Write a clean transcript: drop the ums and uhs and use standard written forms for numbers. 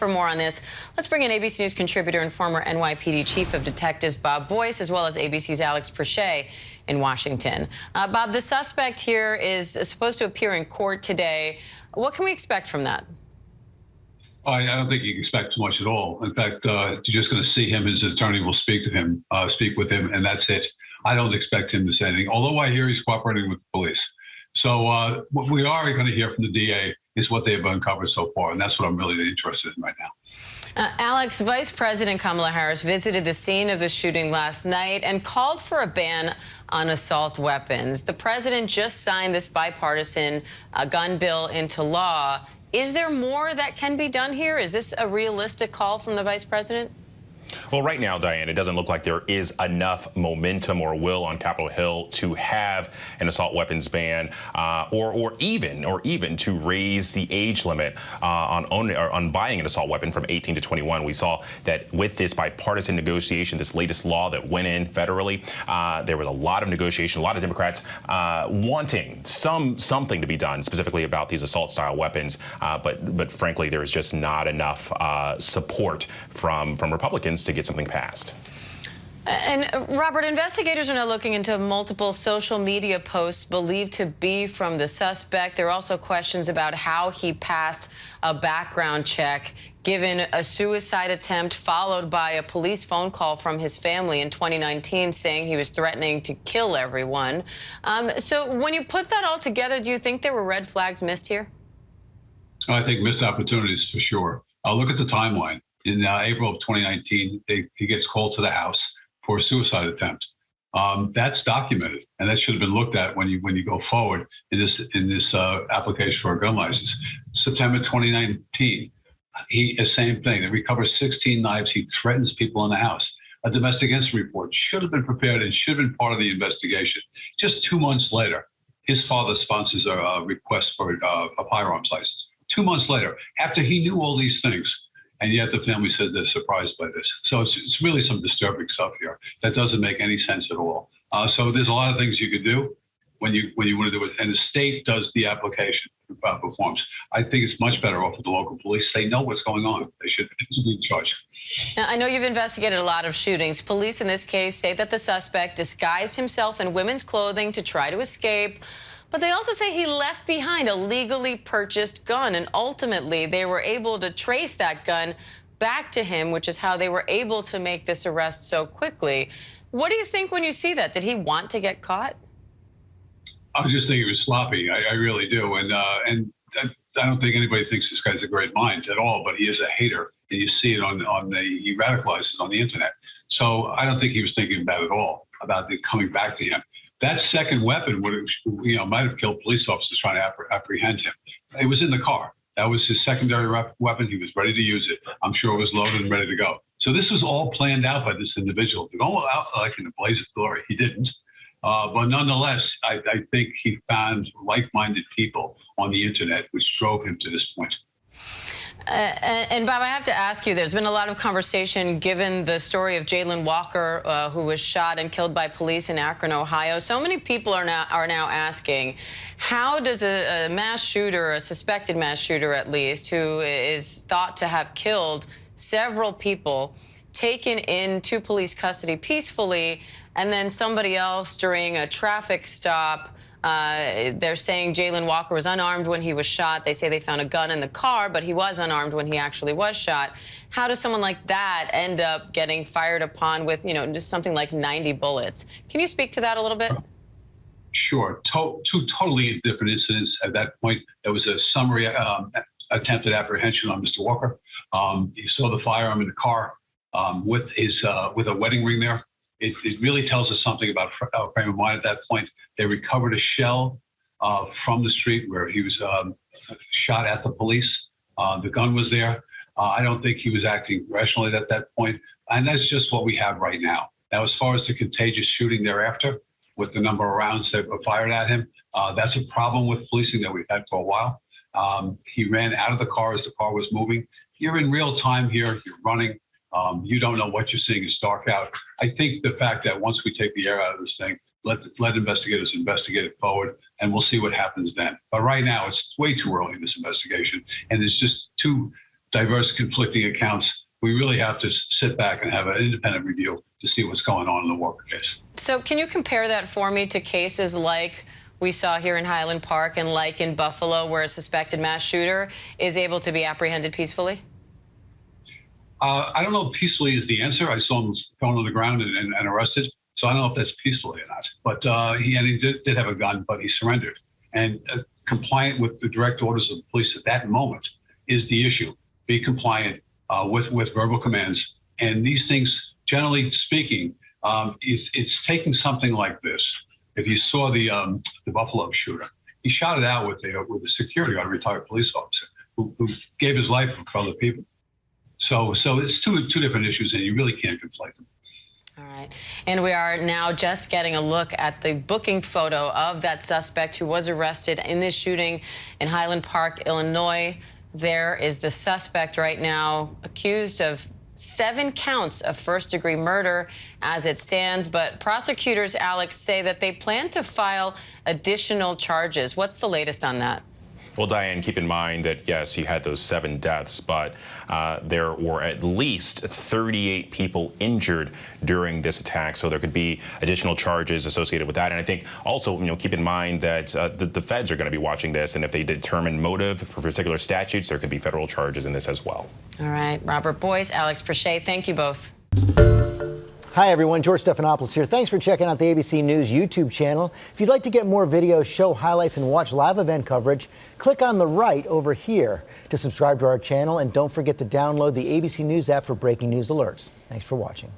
For more on this, let's bring in ABC News contributor and former NYPD Chief of Detectives Bob Boyce, as well as ABC's Alex Prochet in Washington. Bob, the suspect here is supposed to appear in court today. What can we expect from that? I don't think you can expect too much at all. In fact, you're just going to see him. His attorney will speak with him, and that's it. I don't expect him to say anything, although I hear he's cooperating with the police. So what we are going to hear from the DA is what they have uncovered so far, and that's what I'm really interested in right now. Alex, Vice President Kamala Harris visited the scene of the shooting last night and called for a ban on assault weapons. The president just signed this bipartisan gun bill into law. Is there more that can be done here? Is this a realistic call from the vice president? Well, right now, Diane, it doesn't look like there is enough momentum or will on Capitol Hill to have an assault weapons ban, or even to raise the age limit on buying an assault weapon from 18 to 21. We saw that with this bipartisan negotiation, this latest law that went in federally, there was a lot of negotiation, a lot of Democrats wanting something to be done specifically about these assault-style weapons, but frankly, there is just not enough support from Republicans to get something passed. And Robert, investigators are now looking into multiple social media posts believed to be from the suspect. There are also questions about how he passed a background check, given a suicide attempt followed by a police phone call from his family in 2019 saying he was threatening to kill everyone. So when you put that all together, do you think there were red flags missed here? I think missed opportunities for sure. Look at the timeline. In April of 2019, he gets called to the house for a suicide attempt. That's documented, and that should have been looked at when you go forward in this application for a gun license. September 2019, same thing. They recover 16 knives. He threatens people in the house. A domestic incident report should have been prepared and should have been part of the investigation. Just 2 months later, his father sponsors a request for a firearms license. 2 months later, after he knew all these things. And yet the family says they're surprised by this. So it's really some disturbing stuff here that doesn't make any sense at all. So there's a lot of things you could do when you want to do it. And the state does the application, performs. I think it's much better off with the local police. They know what's going on. They should be charged. Now, I know you've investigated a lot of shootings. Police in this case say that the suspect disguised himself in women's clothing to try to escape. But they also say he left behind a legally purchased gun, and ultimately they were able to trace that gun back to him, which is how they were able to make this arrest so quickly. What do you think when you see that? Did he want to get caught? I just think he was sloppy. I really do. And I don't think anybody thinks this guy's a great mind at all, but he is a hater. And you see it he radicalizes on the internet. So I don't think he was thinking about it at all, about it coming back to him. That second weapon might have killed police officers trying to apprehend him. It was in the car. That was his secondary weapon. He was ready to use it. I'm sure it was loaded and ready to go. So this was all planned out by this individual. To go out like in a blaze of glory, he didn't. But nonetheless, I think he found like-minded people on the internet, which drove him to this point. And Bob, I have to ask you, there's been a lot of conversation given the story of Jaylen Walker, who was shot and killed by police in Akron, Ohio. So many people are now asking, how does a mass shooter, a suspected mass shooter at least, who is thought to have killed several people, taken into police custody peacefully, and then somebody else during a traffic stop, they're saying Jaylen Walker was unarmed when he was shot. They say they found a gun in the car, but he was unarmed when he actually was shot. How does someone like that end up getting fired upon with, just something like 90 bullets? Can you speak to that a little bit? Sure. Two totally different incidents at that point. There was a summary attempted apprehension on Mr. Walker. He saw the firearm in the car with a wedding ring there. It really tells us something about frame of mind at that point. They recovered a shell from the street where he was shot at the police. The gun was there. I don't think he was acting rationally at that point. And that's just what we have right now. Now, as far as the contagious shooting thereafter, with the number of rounds that were fired at him, that's a problem with policing that we've had for a while. He ran out of the car as the car was moving. You're in real time here. You're running. You don't know what you're seeing. It's dark out. I think the fact that once we take the air out of this thing, let investigators investigate it forward, and we'll see what happens then. But right now, it's way too early in this investigation, and there's just too diverse conflicting accounts. We really have to sit back and have an independent review to see what's going on in the Walker case. So can you compare that for me to cases like we saw here in Highland Park and like in Buffalo, where a suspected mass shooter is able to be apprehended peacefully? I don't know if peacefully is the answer. I saw him thrown on the ground and arrested, so I don't know if that's peacefully or not. But he did have a gun, but he surrendered. And compliant with the direct orders of the police at that moment is the issue. Be compliant with verbal commands. And these things, generally speaking, it's taking something like this. If you saw the Buffalo shooter, he shot it out with a security guard, a retired police officer, who gave his life for other people. So it's two different issues, and you really can't conflate them. All right. And we are now just getting a look at the booking photo of that suspect who was arrested in this shooting in Highland Park, Illinois. There is the suspect right now accused of 7 counts of first-degree murder as it stands. But prosecutors, Alex, say that they plan to file additional charges. What's the latest on that? Well, Diane, keep in mind that, yes, he had those 7 deaths, but there were at least 38 people injured during this attack. So there could be additional charges associated with that. And I think also, keep in mind that the feds are going to be watching this. And if they determine motive for particular statutes, there could be federal charges in this as well. All right. Robert Boyce, Alex Prochet, thank you both. Hi, everyone. George Stephanopoulos here. Thanks for checking out the ABC News YouTube channel. If you'd like to get more videos, show highlights, and watch live event coverage, click on the right over here to subscribe to our channel. And don't forget to download the ABC News app for breaking news alerts. Thanks for watching.